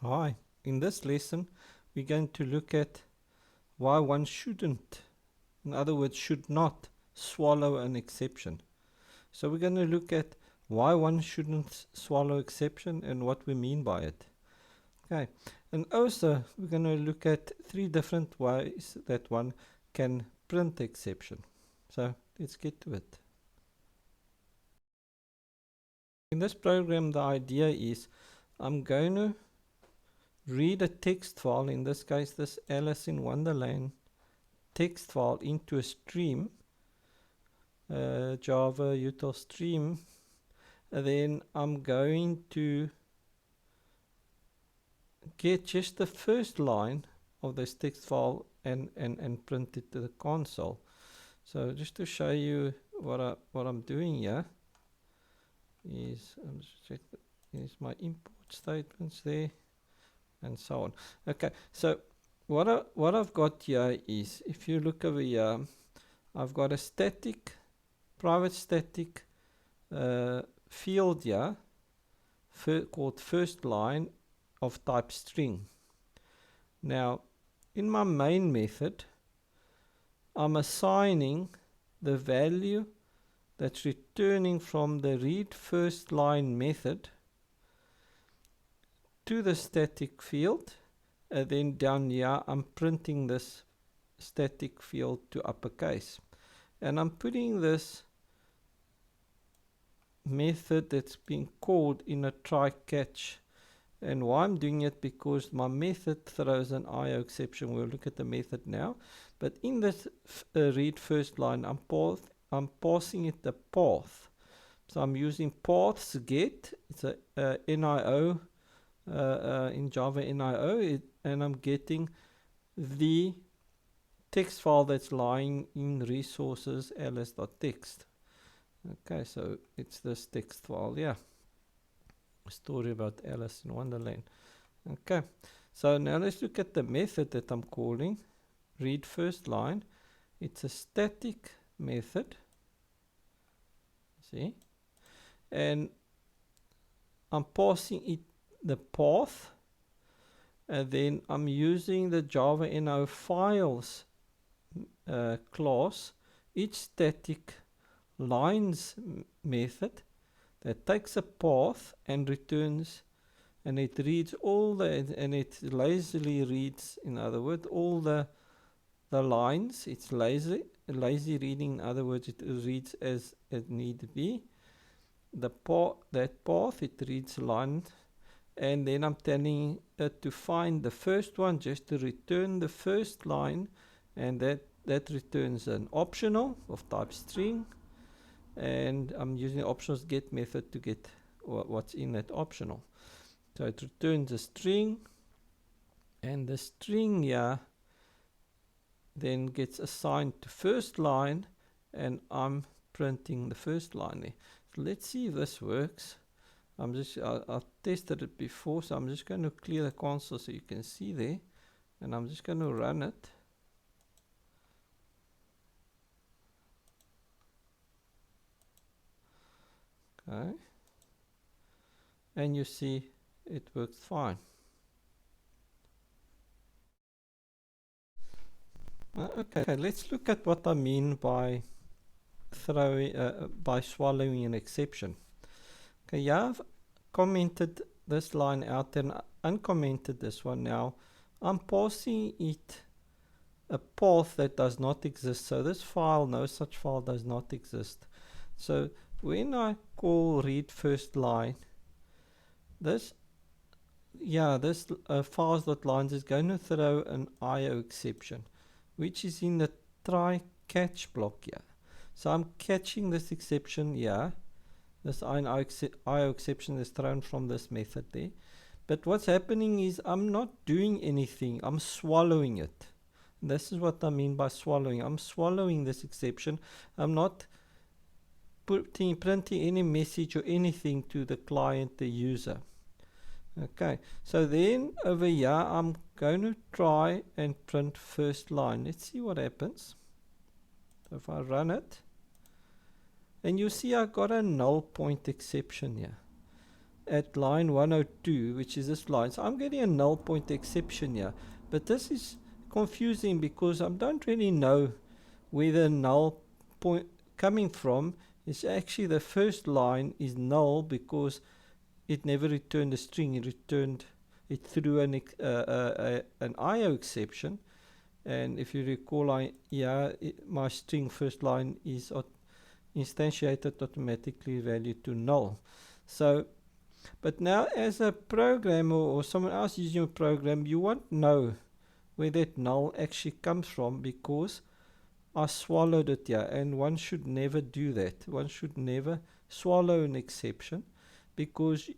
Hi, in this lesson we're going to look at why one shouldn't, in other words should not, swallow an exception. So we're going to look at why one shouldn't swallow exception and what we mean by it. Okay, and also we're going to look at 3 different ways that one can print the exception. So let's get to it. In this program the idea is I'm going to read a text file, in this case this Alice in Wonderland text file, into a stream, Java util stream, and then I'm going to get just the first line of this text file and print it to the console. So just to show you what I'm doing here is I'm just check is my import statements there and so on. Okay, so what I've got here is, if you look over here, I've got a static, private static field here called first line of type string. Now in my main method I'm assigning the value that's returning from the read first line method to the static field, and then down here I'm printing this static field to uppercase, and I'm putting this method that's being called in a try catch. And why I'm doing it, because my method throws an IO exception. We'll look at the method now, but in this read first line I'm passing it the path. So I'm using paths get. It's a NIO in Java NIO, and I'm getting the text file that's lying in resources ls.txt. Okay, so it's this text file, yeah. A story about Alice in Wonderland. Okay, so now let's look at the method that I'm calling, read first line. It's a static method, see, and I'm passing it the path, and then I'm using the Java NO files class, each static lines method that takes a path and returns, and it reads all the, and it lazily reads, in other words, all the lines. It's lazy reading, in other words it reads as it need be. That path, it reads line, and then I'm telling it to find the first one, just to return the first line, and that returns an optional of type string, and I'm using the optionals get method to get what's in that optional. So it returns a string, and the string here then gets assigned to first line, and I'm printing the first line there. So let's see if this works. I've tested it before, so I'm just going to clear the console so you can see there, and I'm just going to run it. Okay, and you see it works fine. Okay, let's look at what I mean by swallowing an exception. Okay, yeah, I've commented this line out and uncommented this one. Now I'm passing it a path that does not exist, so this file, no such file does not exist. So when I call read first line, this files.lines is going to throw an IO exception, which is in the try catch block here. So I'm catching this exception here, this IO exception is thrown from this method there. But what's happening is I'm not doing anything, I'm swallowing it. And this is what I mean by swallowing. I'm swallowing this exception. I'm not printing any message or anything to the client, the user. Okay, so then over here I'm going to try and print first line. Let's see what happens. So if I run it, and you see I got a null point exception here. at line 102, which is this line. So I'm getting a null pointer exception here. But this is confusing because I don't really know where the null point coming from. It's actually the first line is null because it never returned a string. It threw an IO exception. And if you recall, my string first line is instantiated automatically value to null. So, but now as a programmer or someone else using a program, you won't know where that null actually comes from because I swallowed it here, and one should never do that. One should never swallow an exception because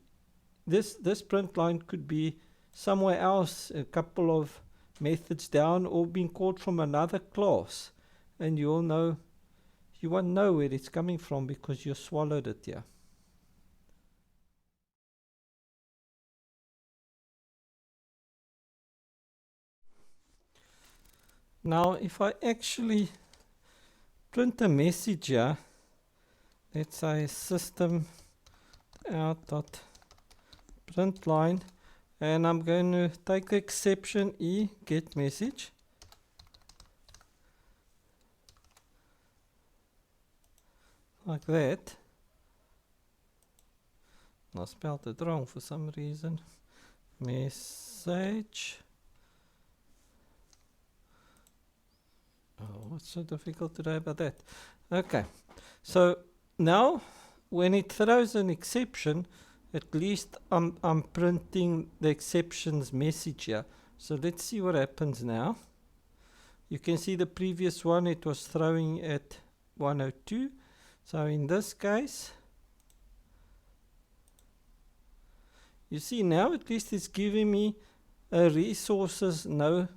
this print line could be somewhere else, a couple of methods down, or being called from another class, and you won't know where it's coming from because you swallowed it here. Now if I actually print a message here, let's say System.out.println, and I'm going to take the exception E, get message. Like that. I spelled it wrong for some reason. Message. Oh, what's so difficult today about that? Okay. So now when it throws an exception, at least I'm printing the exceptions message here. So let's see what happens now. You can see the previous one, it was throwing at 102. So in this case, you see now at least it's giving me a resources no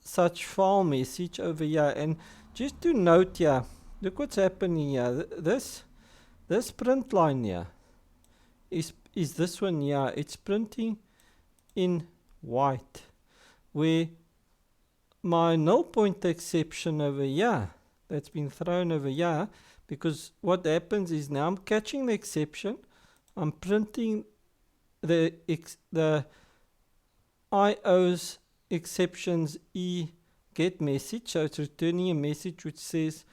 such file message over here. And just to note here, look what's happening here. This print line here is this one here. It's printing in white, where my null pointer exception over here that's been thrown over here, because what happens is now I'm catching the exception, I'm printing the IO's exceptions E get message, so it's returning a message which says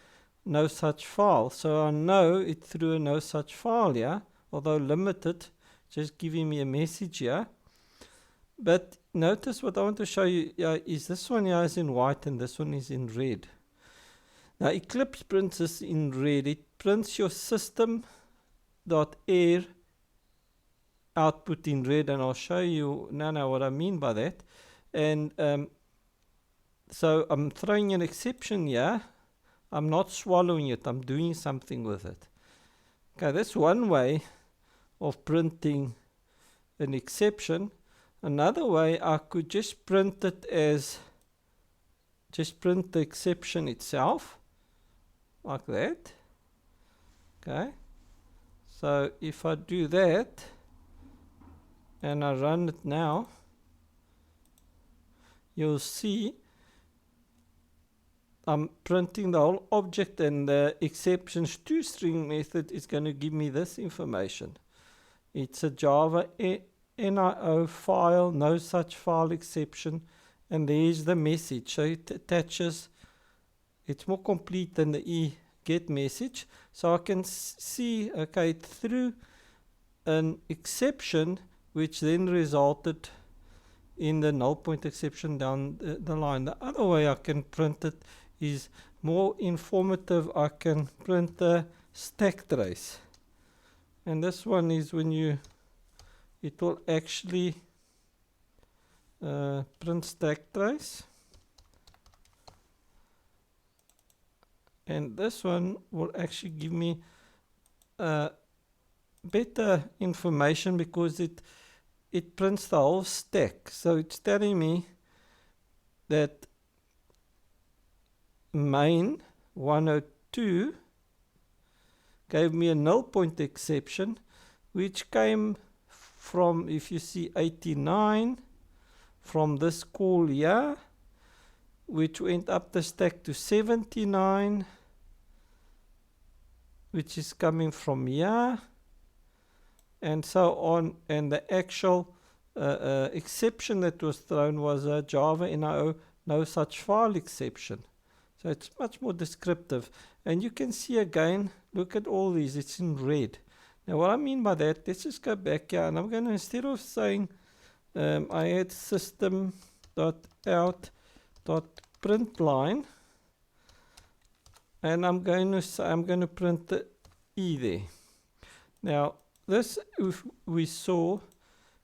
no such file. So I know it threw a no such file here, although limited, just giving me a message here. But notice what I want to show you here is this one here is in white and this one is in red. Now Eclipse prints this in red. It prints your System.err output in red, and I'll show you now what I mean by that. And so I'm throwing an exception here. I'm not swallowing it, I'm doing something with it. Okay, that's one way of printing an exception. Another way, I could just print it as, just print the exception itself, like that. Okay, so if I do that, and I run it now, you'll see I'm printing the whole object, and the exceptions to string method is going to give me this information. It's a Java NIO file, no such file exception, and there's the message. So it attaches, it's more complete than the E get message. So I can see, okay, it threw an exception which then resulted in the null point exception down the line. The other way I can print it is more informative. I can print the stack trace, and this one is when it will actually print stack trace, and this one will actually give me better information because it prints the whole stack. So it's telling me that main 102 gave me a null point exception, which came from, if you see, 89 from this call here, which went up the stack to 79, which is coming from here, and so on, and the actual exception that was thrown was a Java no such file exception. So it's much more descriptive, and you can see again, look at all these, it's in red. Now what I mean by that, let's just go back here, and I'm going to, instead of saying I had System.out.println, and I'm going to say I'm going to print the E there. Now this, if we saw,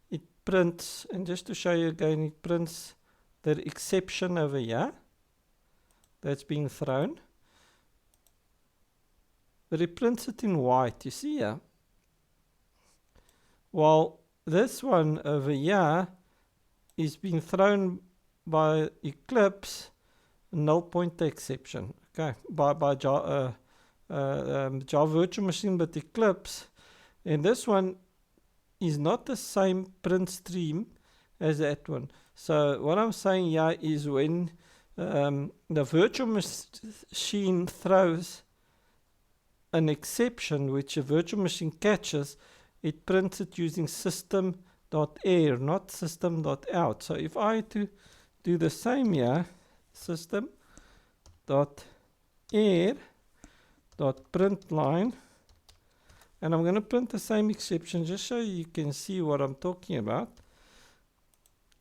it prints, and just to show you again, it prints the exception over here that's being thrown, but it prints it in white, you see here. While this one over here is being thrown by Eclipse null pointer exception. Okay, by Java virtual machine, but Eclipse, and this one is not the same print stream as that one. So what I'm saying here is when the virtual machine throws an exception which a virtual machine catches, it prints it using System.err, not System.out. So if I to do the same here, System.err.println, and I'm going to print the same exception just so you can see what I'm talking about,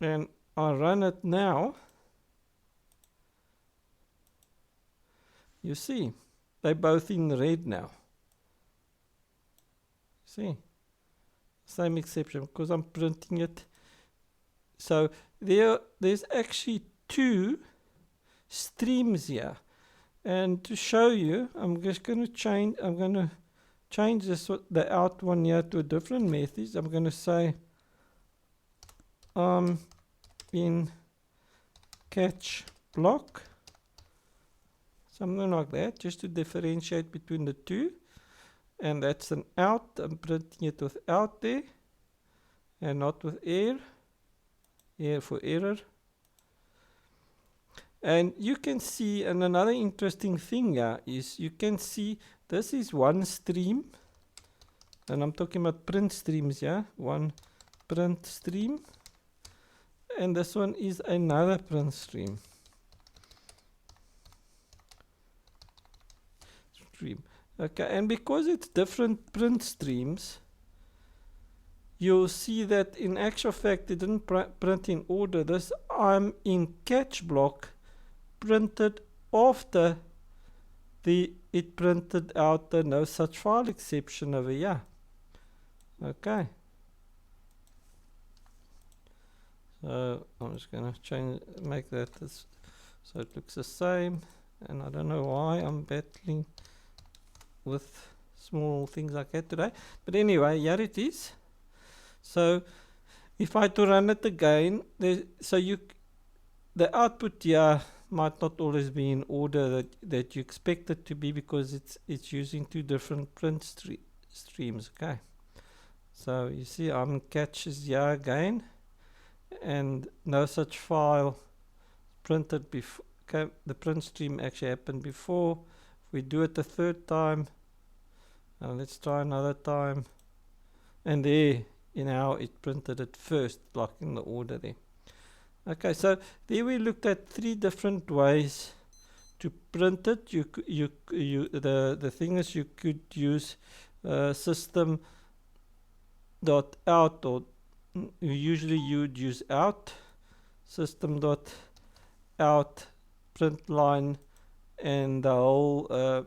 and I run it now. You see, they're both in red now. See, same exception because I'm printing it. So there's actually two streams here, and to show you, I'm just going to change. I'm going to change this, the out one here, to a different method. I'm going to say in catch block, something like that, just to differentiate between the two. And that's an out. I'm printing it with out there and not with error. Error for error. And you can see, and another interesting thing here is you can see this is one stream, and I'm talking about print streams here, one print stream, and this one is another print stream. Okay, and because it's different print streams, you'll see that in actual fact it didn't print in order. This I'm in catch block printed after it printed out the no such file exception over here. Okay, so I'm just going to make that this, so it looks the same, and I don't know why I'm battling with small things like that today, but anyway, here it is. So if I to run it again, the output here might not always be in order that you expect it to be, because it's using two different print streams. Okay, so you see I'm catches here again, and no such file printed before. Okay, the print stream actually happened before. We do it the third time. Now let's try another time, and there, you know, it printed it first, like in the order there. Okay, so there we looked at three different ways to print it. The thing is, you could use System.out, or usually you would use out, System.out println, and the whole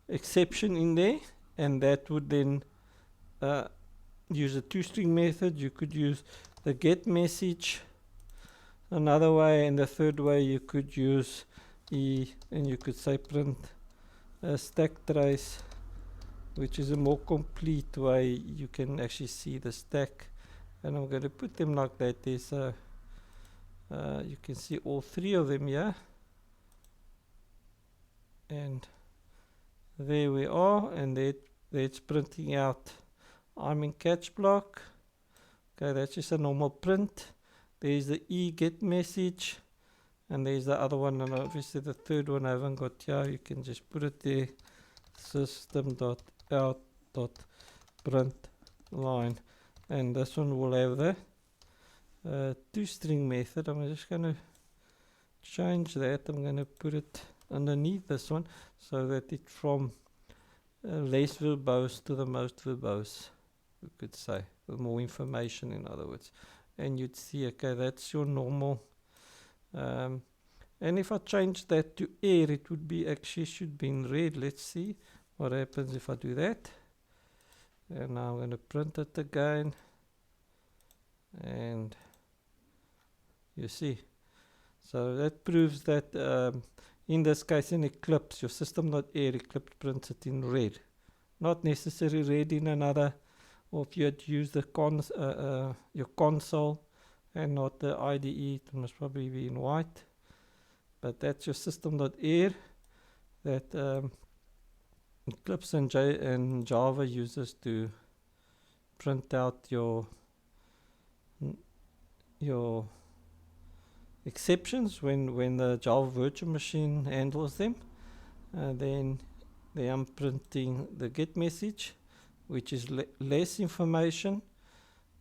exception in there, and that would then use a two-string method. You could use the get message another way, and the third way you could use and you could say print stack trace, which is a more complete way. You can actually see the stack, and I'm going to put them like that there, so you can see all three of them here, and there we are, and there it's printing out. I'm in catch block. Okay, that's just a normal print. There's the get message, and there's the other one, and obviously the third one I haven't got here. You can just put it there, System.out.println. line, and this one will have the toString method. I'm just going to change that. I'm going to put it underneath this one so that it from less verbose to the most verbose, you could say, with more information, in other words. And you'd see, okay, that's your normal. And if I change that to air, it would be actually should be in red. Let's see what happens if I do that. And now I'm going to print it again, and you see, so that proves that in this case in Eclipse, your System.err Eclipse prints it in red, not necessarily red in another, or if you had used the your console and not the IDE, it must probably be in white. But that's your System.err that Eclipse and Java uses to print out your exceptions when the Java virtual machine handles them. Then I'm printing the get message, which is less information,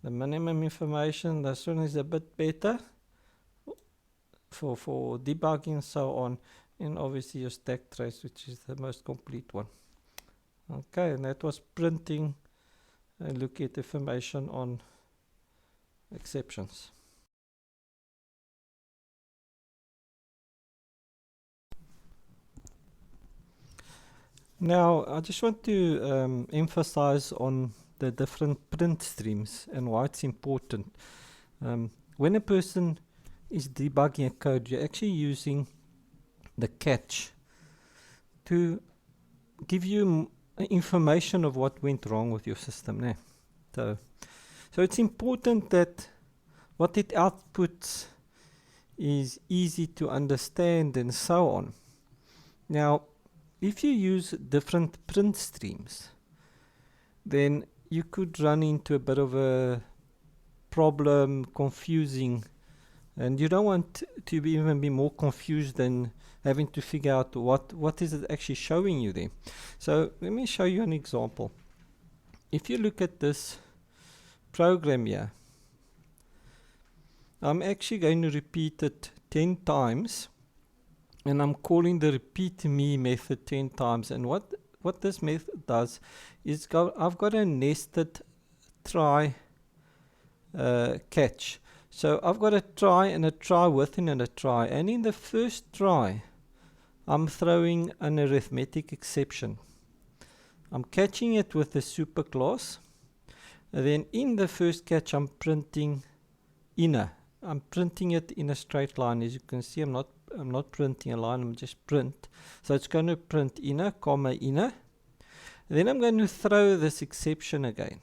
the minimum information. This one is a bit better for debugging and so on, and obviously your stack trace, which is the most complete one. Okay, and that was printing and look at information on exceptions. Now I just want to emphasize on the different print streams and why it's important. When a person is debugging a code, you're actually using the catch to give you information of what went wrong with your system. So it's important that what it outputs is easy to understand and so on. Now, if you use different print streams, then you could run into a bit of a problem, confusing, and you don't want to even be more confused than having to figure out what is it actually showing you there. So let me show you an example. If you look at this program here, I'm actually going to repeat it 10 times, and I'm calling the repeat me method 10 times. And what this method does is I've got a nested try catch. So I've got a try and a try within and a try, and in the first try I'm throwing an arithmetic exception. I'm catching it with the superclass, and then in the first catch I'm printing inner. I'm printing it in a straight line. As you can see, I'm not printing a line, I'm just print. So it's going to print inner, comma inner. Then I'm going to throw this exception again.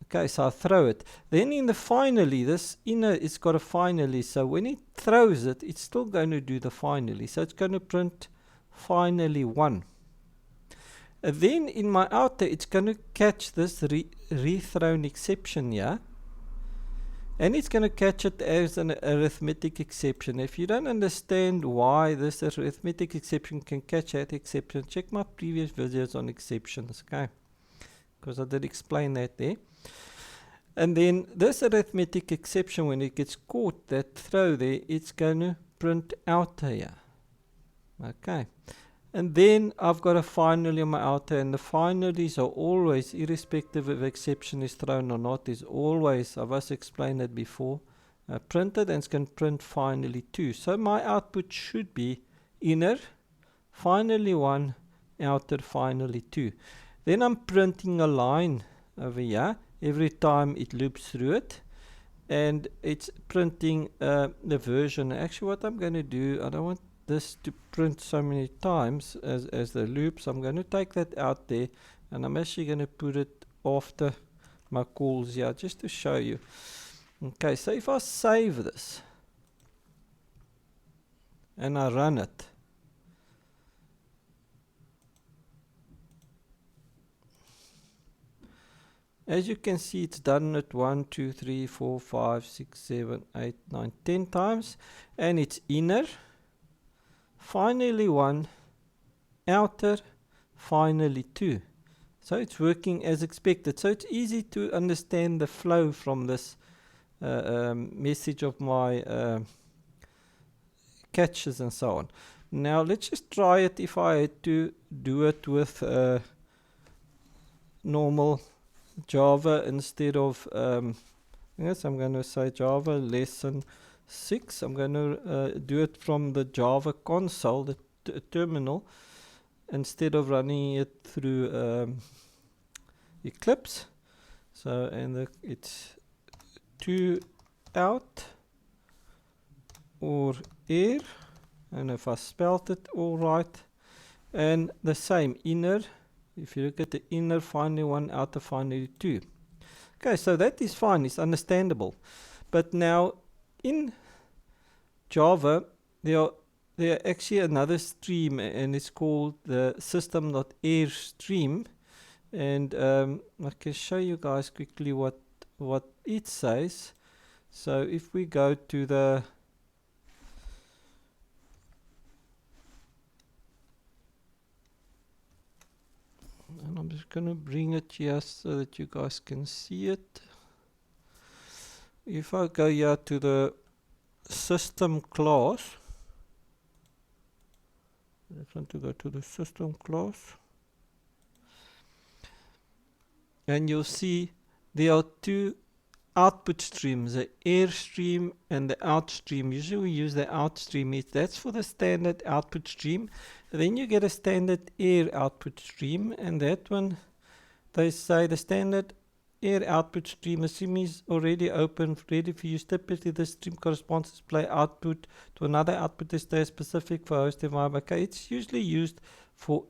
Okay, so I throw it. Then in the finally, this inner it's got a finally, so when it throws it, it's still going to do the finally. So it's going to print finally 1. And then in my outer, it's going to catch this rethrown exception here. And it's going to catch it as an arithmetic exception. If you don't understand why this arithmetic exception can catch that exception, check my previous videos on exceptions, okay? Because I did explain that there. And then this arithmetic exception, when it gets caught, that throw there, it's going to print outer here. Okay. And then I've got a finally on my outer, and the finalies are always, irrespective if exception is thrown or not, is always, I've also explained that before, printed, and it's going to print finally 2. So my output should be inner, finally 1, outer, finally 2. Then I'm printing a line over here every time it loops through it, and it's printing the version. Actually, what I'm going to do, I don't want this to print so many times as the loops. I'm going to take that out there, and I'm actually going to put it after my calls here just to show you. Okay, so if I save this and I run it, as you can see, it's done it 1, 2, 3, 4, 5, 6, 7, 8, 9, 10 times, and it's inner, finally 1, outer, finally 2. So it's working as expected. So it's easy to understand the flow from this message of my catches and so on. Now let's just try it if I had to do it with normal Java instead of yes, I'm going to say Java lesson 6. I'm going to do it from the Java console, the terminal, instead of running it through Eclipse. So, and it's to out or err, and if I spelled it all right, and the same inner. If you look at the inner, finally 1, outer, finally 2. Okay, so that is fine, it's understandable. But now in Java there are actually another stream, and it's called the System.err stream, and I can show you guys quickly what it says. So if we go to the and I'm just going to bring it here so that you guys can see it. If I go here to the system class, I want to go to the system class, and you'll see there are two output streams, the err stream and the out stream. Usually we use the out stream. That's for the standard output stream. Then you get a standard err output stream, and that one, they say the standard err output stream, the stream is already open, ready for use. Typically the stream corresponds to display output to another output that stays specific for host environment. Okay, it's usually used for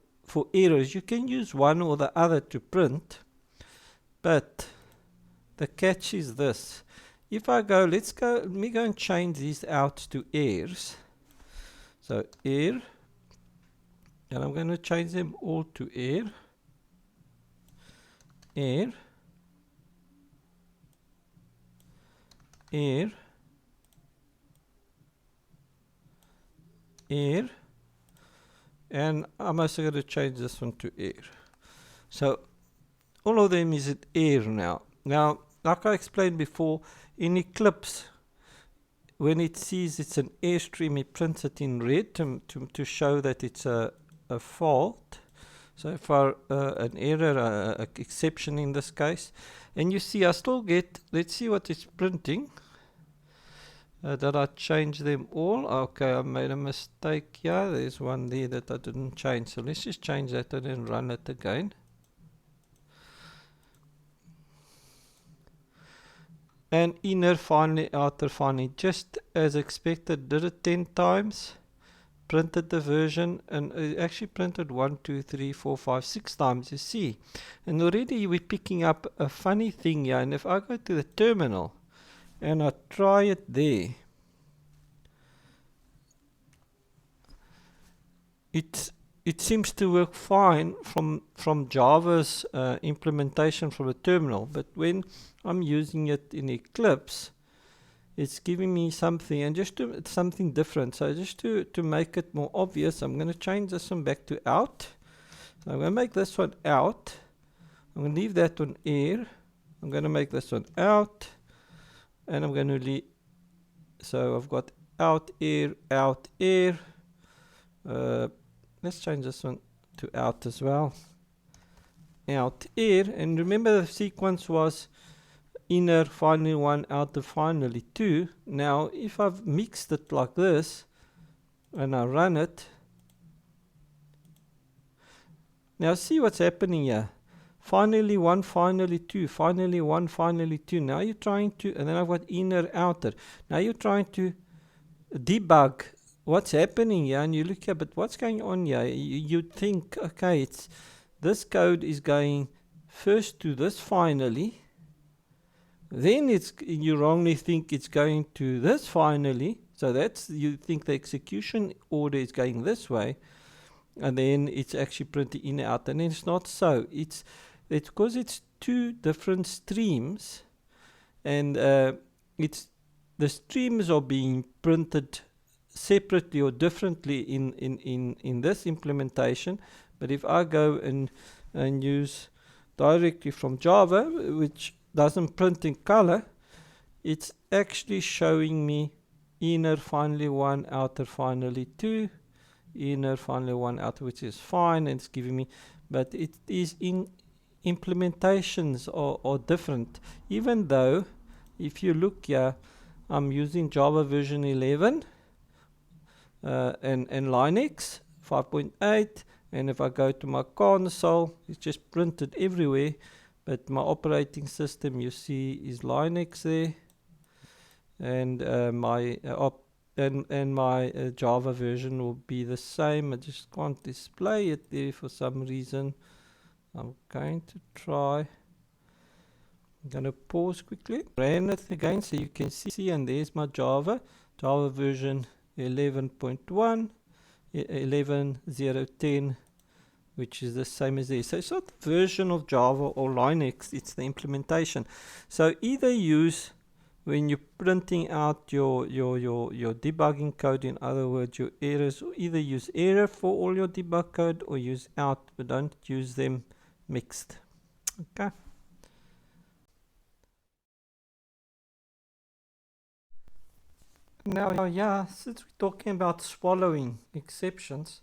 errors. You can use one or the other to print, but the catch is this. If I go, let me go and change these out to errs. So err, and I'm going to change them all to err, err, err, err, and I'm also going to change this one to err. So all of them is at err now. Now, like I explained before, in Eclipse, when it sees it's an err stream, it prints it in red to show that it's a fault. So for an error, an exception in this case, and you see I still get, let's see what it's printing. Did I change them all? Okay, I made a mistake here. There's one there that I didn't change. So let's just change that and then run it again. And inner, finally, outer, finally, just as expected. Did it 10 times, printed the version, and it actually printed 1, 2, 3, 4, 5, 6 times, you see. And already we're picking up a funny thing here. And if I go to the terminal and I try it there, it seems to work fine from Java's implementation from the terminal, but when I'm using it in Eclipse, it's giving me something, and just to something different. So just to make it more obvious, I'm going to change this one back to out. So I'm going to make this one out. I'm going to leave that one err. I'm going to make this one out, and I'm going to leave. So I've got out err, out err. Let's change this one to out as well. Out err, and remember the sequence was inner, finally 1, outer, finally 2. Now if I've mixed it like this and I run it, now see what's happening here. Finally 1, finally 2, finally 1, finally 2. Now you're trying to, and then I've got inner, outer. Now you're trying to debug what's happening here, and you look here, but what's going on here? You'd think, okay, it's this code is going first to this finally, then you wrongly think it's going to this finally, so that's, you think the execution order is going this way, and then it's actually printing in and out, and then it's not so. It's because it's two different streams, and it's the streams are being printed separately or differently in this implementation. But if I go and use directly from Java, which doesn't print in color, it's actually showing me inner finally 1, outer finally 2, inner finally 1, outer, which is fine, and it's giving me, but it is in implementations are different. Even though if you look here, I'm using Java version 11 and Linux 5.8, and if I go to my console, it's just printed everywhere, but my operating system, you see, is Linux there, and my Java version will be the same. I just can't display it there for some reason. I'm going to try. I'm going to pause quickly, ran it again so you can see, and there's my Java version 11.1, 11.0.10, which is the same as this. So it's not the version of Java or Linux, it's the implementation. So either use, when you're printing out your debugging code, in other words your errors, either use error for all your debug code or use out, but don't use them mixed. Okay. Now, yeah, since we're talking about swallowing exceptions,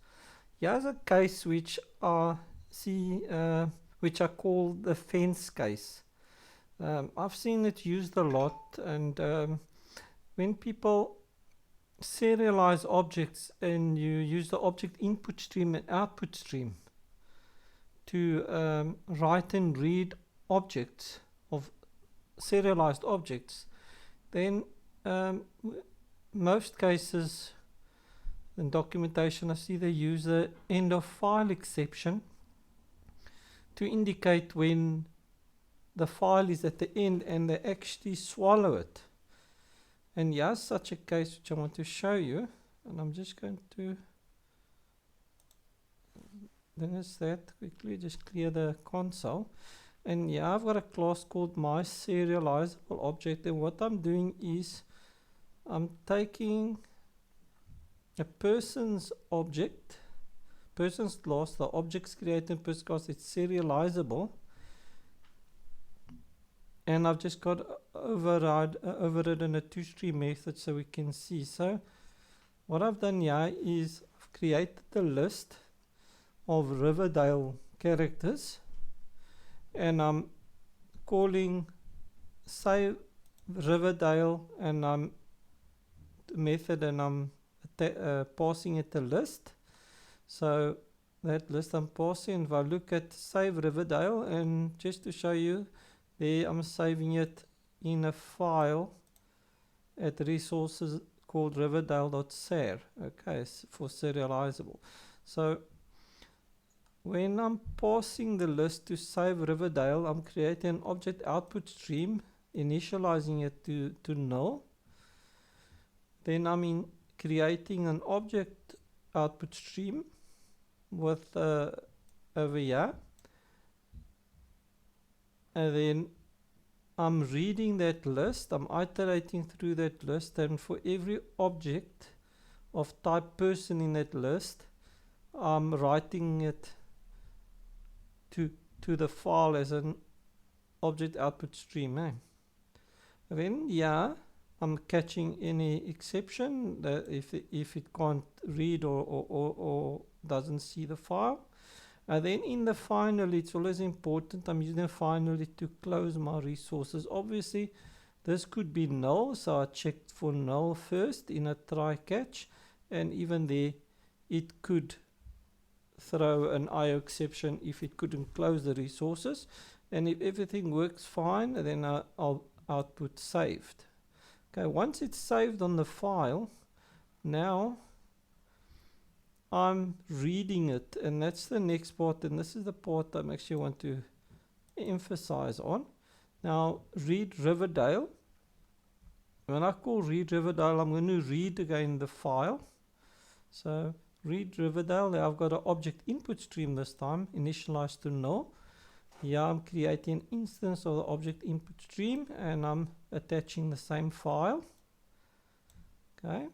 here's a case which I call the fence case. I've seen it used a lot, and when people serialize objects and you use the object input stream and output stream to write and read objects of serialized objects, then most cases in documentation I see they use the end of file exception to indicate when the file is at the end and they actually swallow it. And here's such a case which I want to show you, and I'm just going to finish that quickly, just clear the console. And yeah, I've got a class called my serializable object, and what I'm doing is I'm taking a person's object, person's class, the objects created in person's class, it's serializable, and I've just got overridden a two-stream method so we can see. So what I've done here is I've created a list of Riverdale characters, and I'm calling save Riverdale, and I'm method, and I'm passing it a list. So that list I'm passing, if I look at save Riverdale, and just to show you, there I'm saving it in a file at resources called riverdale.ser, okay, for serializable. So when I'm passing the list to save Riverdale, I'm creating an object output stream, initializing it to null. Then I'm creating an object output stream with over here, and then I'm reading that list, I'm iterating through that list, and for every object of type person in that list, I'm writing it to the file as an object output stream. Then yeah, I'm catching any exception that if it can't read or doesn't see the file. And then in the finally, it's always important, I'm using the finally to close my resources. Obviously this could be null, so I checked for null first in a try catch, and even there it could throw an IO exception if it couldn't close the resources. And if everything works fine, then I'll output saved. Okay, once it's saved on the file, now I'm reading it, and that's the next part, and this is the part I actually want to emphasize on. Now read Riverdale. When I call read Riverdale, I'm going to read again the file. So read Riverdale, there I've got an object input stream this time, initialized to null. Here I'm creating an instance of the object input stream, and I'm attaching the same file. Okay.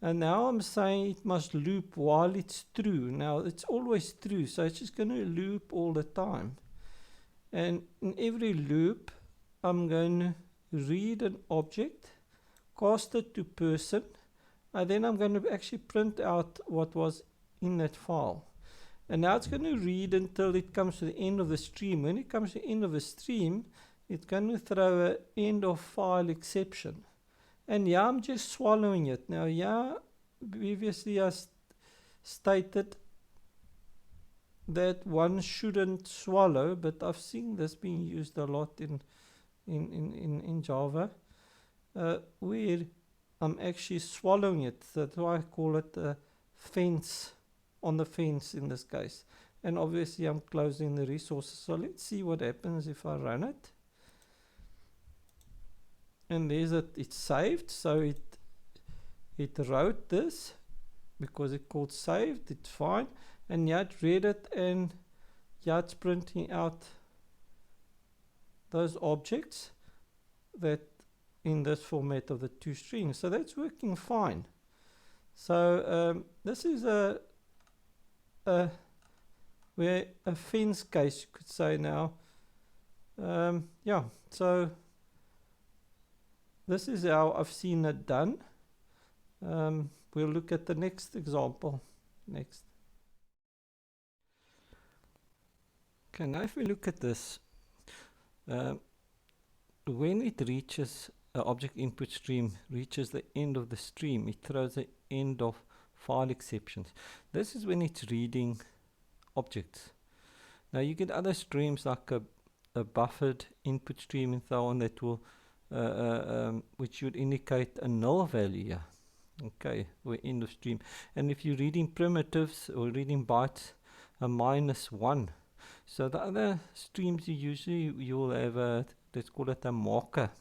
And now I'm saying it must loop while it's true. Now it's always true, so it's just going to loop all the time. And in every loop, I'm going to read an object, cast it to person, and then I'm going to actually print out what was in that file. And now it's going to read until it comes to the end of the stream. When it comes to the end of the stream, it's going to throw an end of file exception. And yeah, I'm just swallowing it. Now, yeah, previously I stated that one shouldn't swallow, but I've seen this being used a lot in Java, where I'm actually swallowing it. That's why I call it a fence, on the fence in this case. And obviously I'm closing the resources. So let's see what happens if I run it. And there's it, it's saved. So it wrote this because it called saved, it's fine. And yeah, it read it, and yeah, it's printing out those objects that in this format of the two strings. So that's working fine. So this is where a fence case, you could say now. Yeah, so this is how I've seen it done. We'll look at the next example next. Okay, now if we look at this, when it reaches object input stream, reaches the end of the stream, it throws the end of file exceptions. This is when it's reading objects. Now you get other streams like a buffered input stream and so on that will which would indicate a null value here. Okay, or end of stream. And if you're reading primitives or reading bytes, a -1. So the other streams you'll have a, let's call it a marker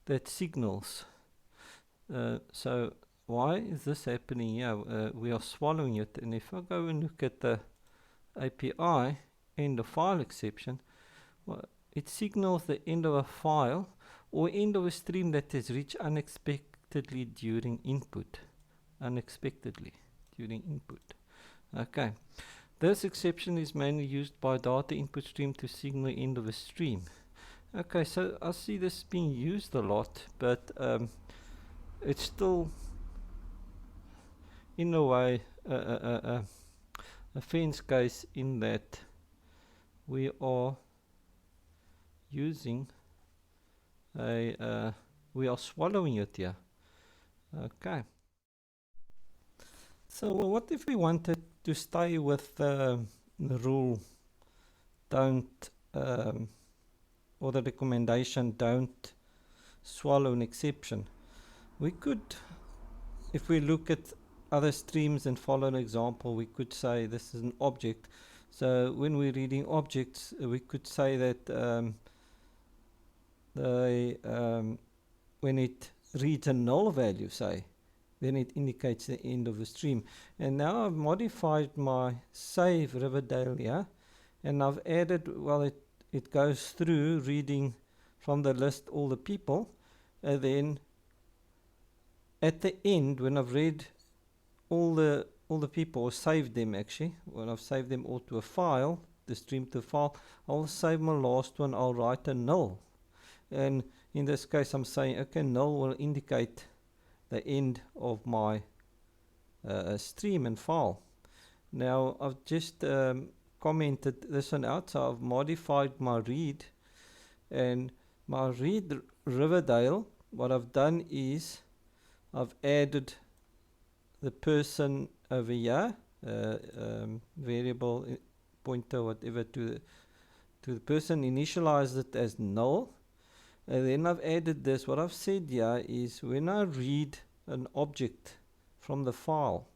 that signals. So why is this happening here? We are swallowing it, and if I go and look at the API end of file exception, well, it signals the end of a file or end of a stream that has reached unexpectedly during input. Unexpectedly during input. Okay. This exception is mainly used by data input stream to signal the end of a stream. Okay, so I see this being used a lot, but it's still, in a way, a fence case in that we are using we are swallowing it here. Okay. So what if we wanted to stay with the rule don't or the recommendation don't swallow an exception? We could, if we look at other streams and follow an example, we could say this is an object. So when we're reading objects, we could say that when it reads a null value, say, then it indicates the end of the stream. And now I've modified my save Riverdale here, and I've added, well, it goes through reading from the list all the people, and then at the end, when I've read all the people, or saved them actually, when I've saved them all to a file, the stream to a file, I'll save my last one, I'll write a null. And in this case, I'm saying, okay, null will indicate the end of my stream and file. Now I've just commented this one out, so I've modified my read, and my read Riverdale, what I've done is I've added the person over here, variable pointer, whatever, to the person, initialized it as null. And then I've added this. What I've said here is when I read an object from the file,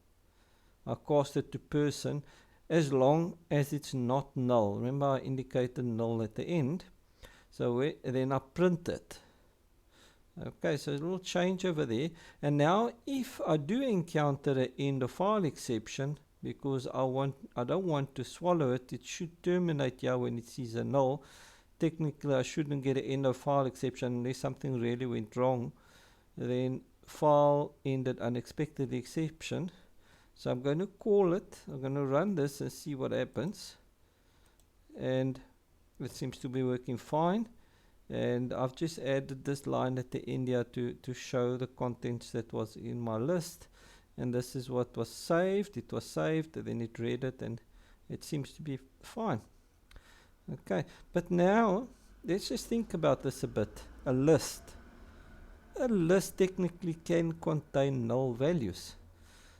I cast it to person as long as it's not null. Remember, I indicated null at the end. So then I print it. Okay, so a little change over there. And now if I do encounter an end of file exception, because I don't want to swallow it, it should terminate here when it sees a null. Technically I shouldn't get an end of file exception unless something really went wrong. Then file ended unexpected exception. So I'm going to call it, I'm going to run this and see what happens. And it seems to be working fine. And I've just added this line at the end here to show the contents that was in my list. And this is what was saved. It was saved, and then it read it, and it seems to be fine. Okay, but now let's just think about this a bit. A list. A list technically can contain null values.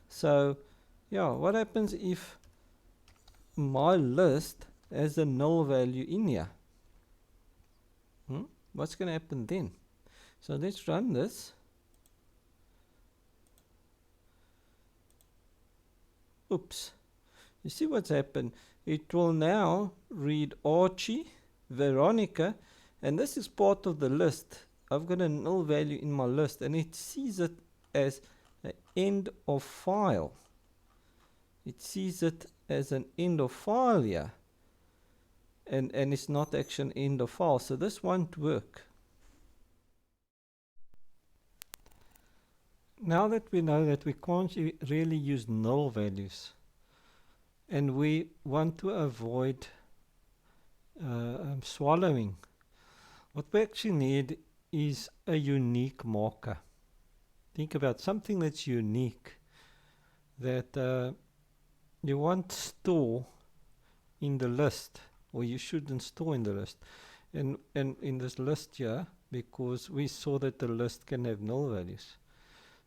So, yeah, what happens if my list has a null value in here? What's going to happen then? So let's run this. Oops. You see what's happened? It will now read Archie, Veronica, and this is part of the list. I've got a null value in my list, and it sees it as an end of file. It sees it as an end of file here. And it's not actually an end of file, so this won't work. Now that we know that we can't really use null values, and we want to avoid swallowing, what we actually need is a unique marker. Think about something that's unique, that you want to store in the list, or you shouldn't store in the list. And in this list here, because we saw that the list can have null values.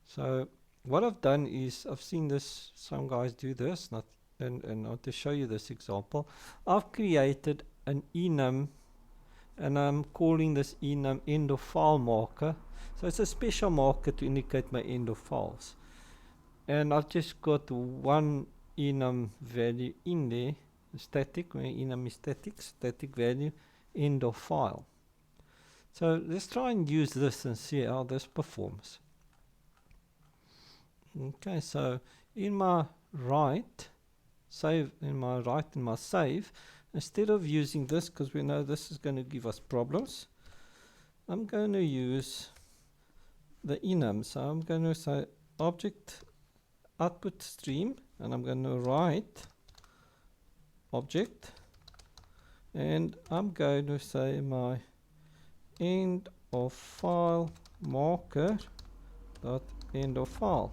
So what I've done is, I've seen this, some guys do this, and I want to show you this example. I've created an enum, and I'm calling this enum end of file marker. So it's a special marker to indicate my end of files. And I've just got one enum value in there, static, where enum is static value, end of file. So let's try and use this and see how this performs. Okay, so in my right save, in my save, instead of using this, because we know this is going to give us problems, I'm going to use the enum. So I'm going to say ObjectInputStream, and I'm going to write object, and I'm going to say my end of file marker dot end of file,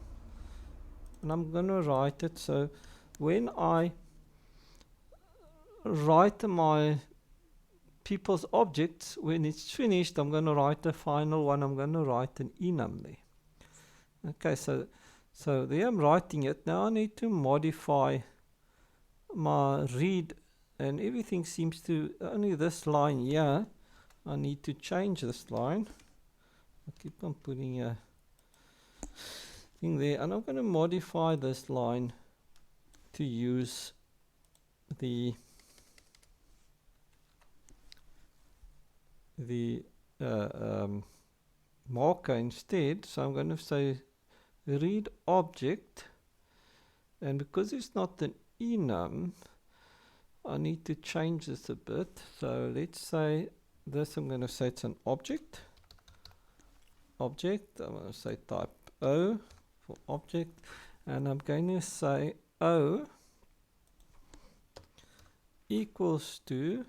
and I'm going to write it. So when I write my people's objects, when it's finished, I'm going to write the final one. I'm going to write an enum there. Okay, so there I'm writing it. Now I need to modify my read, and everything seems to, only this line here, I need to change this line. I keep on putting a thing there, and I'm going to modify this line to use the marker instead. So I'm going to say read object, and because it's not an enum, I need to change this a bit. So let's say this, I'm going to say it's an object. I'm going to say type O for object, and I'm going to say O equals to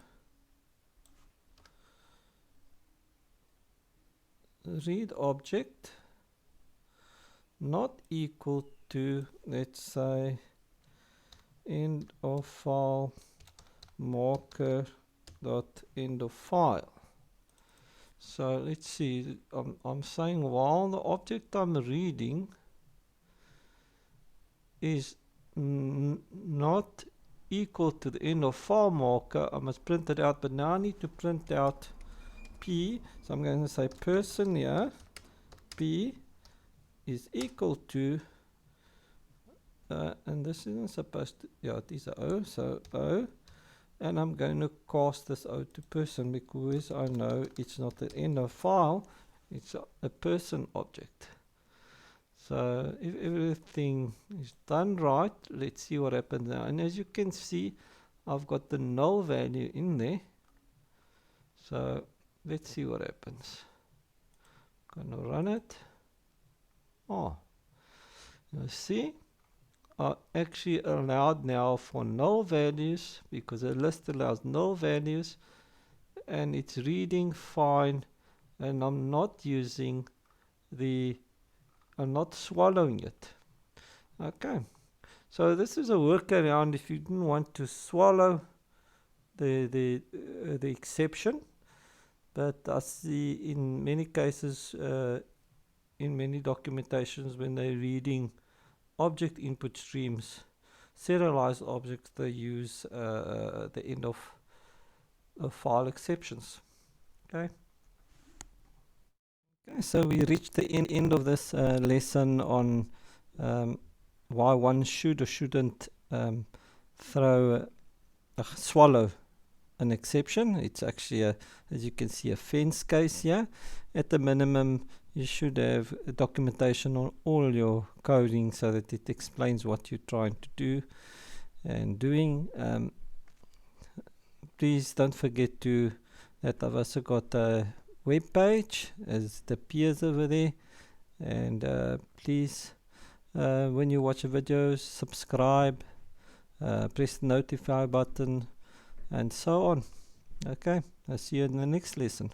read object not equal to, let's say, end of file marker dot end of file. So let's see, I'm saying while the object I'm reading is not equal to the end of file marker, I must print it out, but now I need to print out P. So I'm going to say person here, P is equal to, and this isn't supposed to, yeah, it is a O, so O, and I'm going to cast this O to person because I know it's not the end of file, it's a person object. So if everything is done right, let's see what happens now. And as you can see, I've got the null value in there. So let's see what happens. I'm going to run it. Oh, you see, I actually allowed now for null values, because a list allows null values. and it's reading fine, and I'm not using I'm not swallowing it. Okay, so this is a workaround if you didn't want to swallow the exception, but I see in many cases, in many documentations, when they're reading object input streams, serialized objects, they use the end of file exceptions. Okay. Okay, so we reached the end of this lesson on why one should or shouldn't swallow an exception. It's actually, as you can see, a fence case here. At the minimum, you should have documentation on all your coding so that it explains what you're trying to do and doing. Please don't forget that I've also got a web page, as it appears over there, and please, when you watch the videos, subscribe, press the notify button, and so on. Okay, I'll see you in the next lesson.